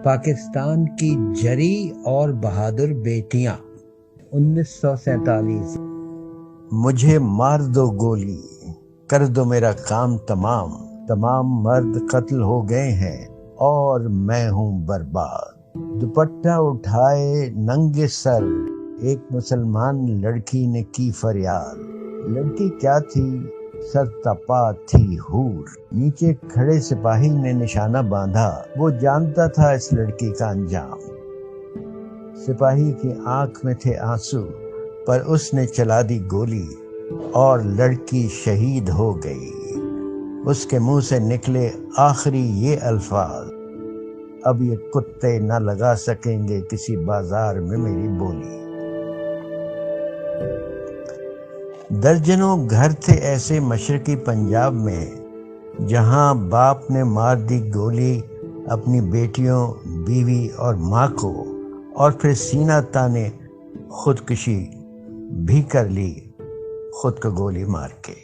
پاکستان کی جری اور بہادر بیٹیاں 1947۔ مجھے مار دو گولی، کر دو میرا کام تمام، تمام مرد قتل ہو گئے ہیں اور میں ہوں برباد۔ دوپٹہ اٹھائے ننگے سر ایک مسلمان لڑکی نے کی فریاد۔ لڑکی کیا تھی؟ سر تپا تھی حور۔ نیچے کھڑے سپاہی نے نشانہ باندھا، وہ جانتا تھا اس لڑکی کا انجام۔ سپاہی کی آنکھ میں تھے آنسو، پر اس نے چلا دی گولی اور لڑکی شہید ہو گئی۔ اس کے منہ سے نکلے آخری یہ الفاظ، اب یہ کتے نہ لگا سکیں گے کسی بازار میں میری بولی۔ درجنوں گھر تھے ایسے مشرقی پنجاب میں جہاں باپ نے مار دی گولی اپنی بیٹیوں، بیوی اور ماں کو، اور پھر سینہ تانے خودکشی بھی کر لی خود کو گولی مار کے۔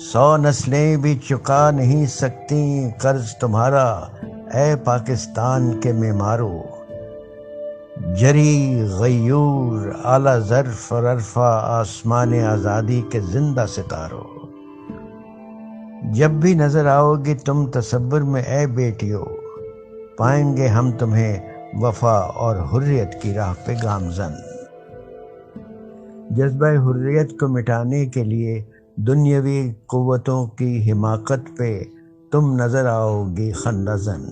100 نسلیں بھی چکا نہیں سکتی قرض تمہارا، اے پاکستان کے معمارو۔ جری، غیور، اعلیٰ ظرف اور عرفہ آسمان آزادی کے زندہ ستاروں، جب بھی نظر آؤ گی تم تصور میں اے بیٹیوں، پائیں گے ہم تمہیں وفا اور حریت کی راہ پہ گامزن۔ جذبہ حریت کو مٹانے کے لیے دنیاوی قوتوں کی حماقت پہ تم نظر آؤ گی خندہ زن۔